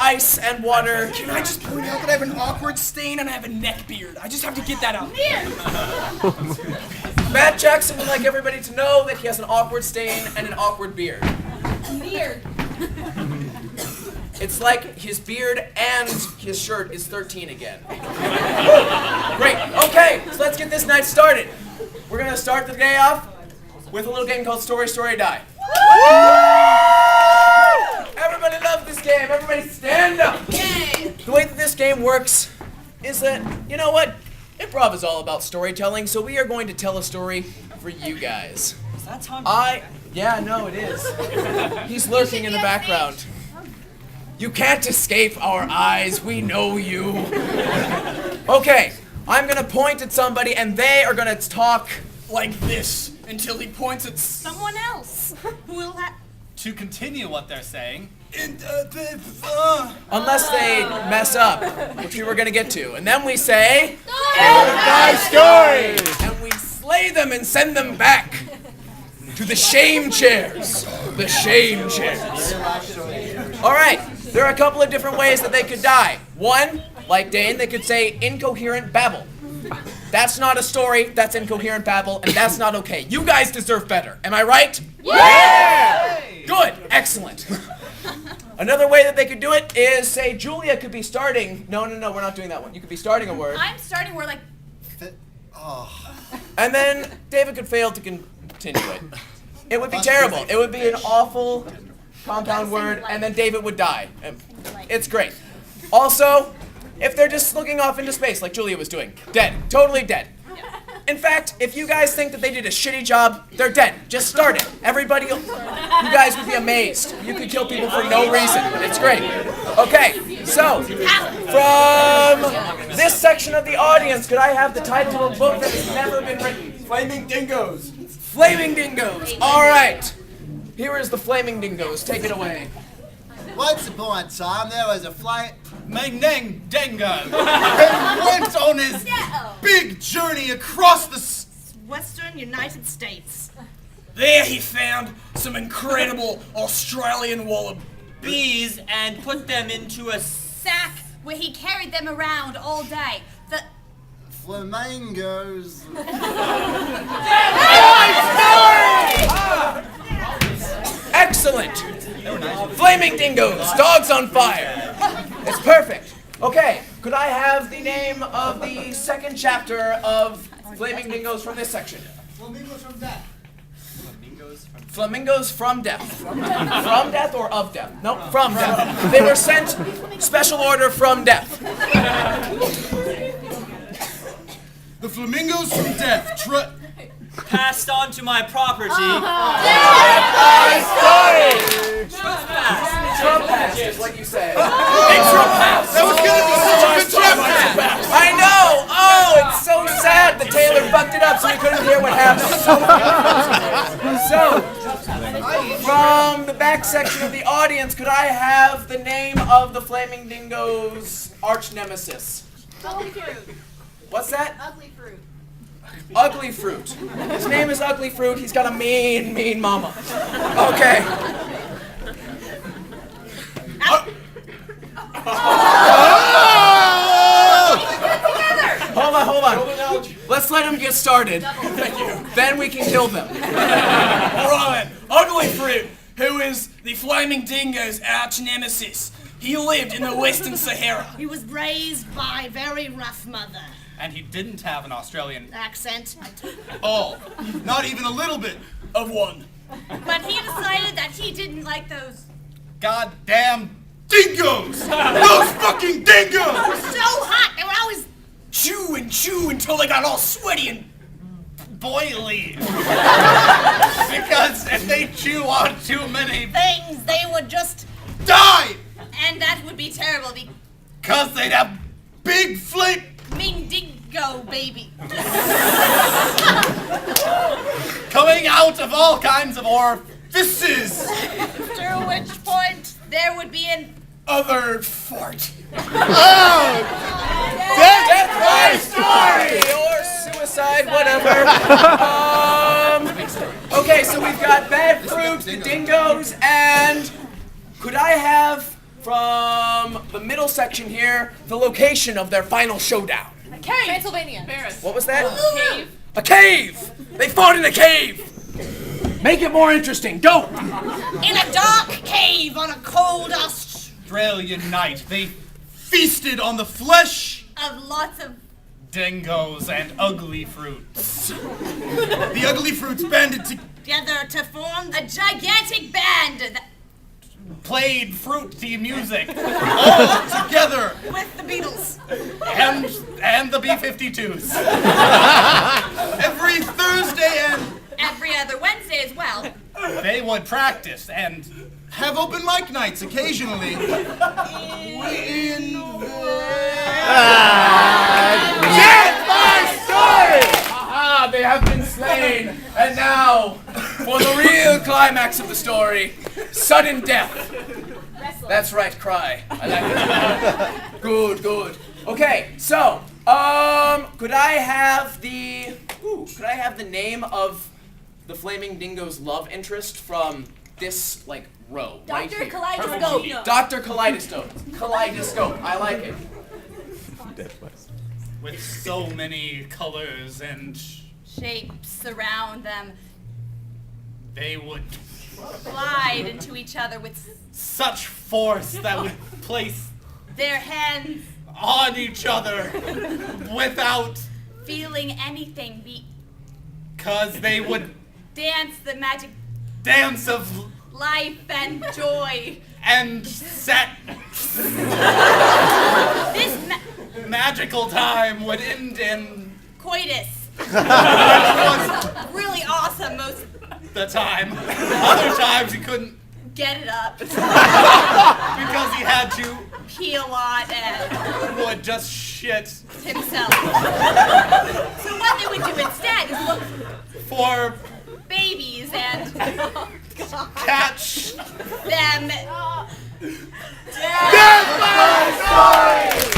ice and water. Can I just point out that I have an awkward stain and I have a neck beard? I just have to get that out. Matt Jackson would like everybody to know that he has an awkward stain and an awkward beard. Beard. It's like his beard and his shirt is 13 again. Great. Okay, so let's get this night started. We're going to start the day off with a little game called Story, Story, Die. Everybody loves this game. Everybody stand up. Yay. The way that this game works is that, you know what? Improv is all about storytelling, so we are going to tell a story for you guys. Is that Tom? Yeah, no, it is. He's lurking in the background. You can't escape our eyes. We know you. Okay, I'm going to point at somebody, and they are going to talk Like this until he points at Someone else who will have. To continue what they're saying, unless they mess up, which we were going to get to. And then we say, Story! and we slay them and send them back to the shame chairs. The shame chairs. All right, there are a couple of different ways that they could die. One, like Dane, they could say incoherent babble. That's not a story, that's incoherent babble, and that's not okay. You guys deserve better. Am I right? Yeah! Good, excellent. Another way that they could do it is say Julia could be starting. No, we're not doing that one. You could be starting a word. I'm starting where like. And then David could fail to continue it. It would be terrible. It would be an awful compound word, and then David would die. It's great. Also, if they're just looking off into space like Julia was doing, dead. Totally dead. In fact, if you guys think that they did a shitty job, they're dead. Just start it. Everybody, you guys would be amazed. You could kill people for no reason. It's great. Okay, so, from this section of the audience, could I have the title of a book that has never been written? Flaming Dingoes. Flaming Dingoes. All right. Here is the Flaming Dingoes. Take it away. Once upon a time, there was a Meneng Dengo. He went on his big journey across the Western United States. There he found some incredible Australian wallabies And put them into a Sack where he carried them around all day. The flamingos. Excellent. Flaming Dingoes. Dogs on fire. It's perfect. Okay, could I have the name of the second chapter of Flaming Dingoes from this section? Flamingos from death. Flamingos from death. From death or of death? No, from death. They were sent special order from death. The flamingos from death. passed on to my property. Trespass is what you say. That was gonna be such a good trespass. I know! Oh, it's so sad. The tailor fucked it up so we couldn't hear what happened. So, from the back section of the audience, could I have the name of the Flaming Dingo's arch nemesis? Ugly fruit. What's that? Ugly fruit. Ugly Fruit. His name is Ugly Fruit. He's got a mean, mean mama. Okay. Hold on. Let's let him get started. Thank you. Then we can kill them. Bryan, Ugly Fruit, who is the Flaming Dingo's arch nemesis. He lived in the Western Sahara. He was raised by a very rough mother. And he didn't have an Australian Accent. Oh, not even a little bit. Of one. But he decided that he didn't like those goddamn Dingoes! Those fucking dingoes! so hot. They would always Chew and chew until they got all sweaty and boily. Because if they chew on too many things. They would just, Die! and that would be terrible. because they'd have Big flip! Mean dingo baby. coming out of all kinds of orifices. To which point there would be an other fart. Death by story or suicide, whatever. Okay, so we've got Bad Fruit, the Dingoes, and could I have from the middle section here, the location of their final showdown. Cave. Pennsylvania. Paris. What was that? Cave. A cave! They fought in a cave! Make it more interesting. Go! In a dark cave on a cold Australian night, they feasted on the flesh of lots of dingoes and ugly fruits. The ugly fruits banded together to form a gigantic band that, played fruity music all together with the Beatles. and the B-52s. Every Thursday and Every other Wednesday as well. they would practice and have open mic nights occasionally. Aha, they have been slain. And now, for the real climax of the story, sudden death. That's right, cry. I like it. Good, good. Okay, so, could I have the name of the Flaming Dingo's love interest from this, like, row? Right Dr. here. Kaleidoscope. Dr. Kaleidoscope. Kaleidoscope. I like it. With so many colors and Shapes around them they would glide into each other with such force that would place their hands on each other without, feeling anything. cause they would Dance the magic dance of life and joy. and set This magical time would end in coitus. was Really awesome most of the time. Other times he couldn't get it up. because he had to Pee a lot and would just shit himself. So what they would do instead is look for babies and catch them. Death by story!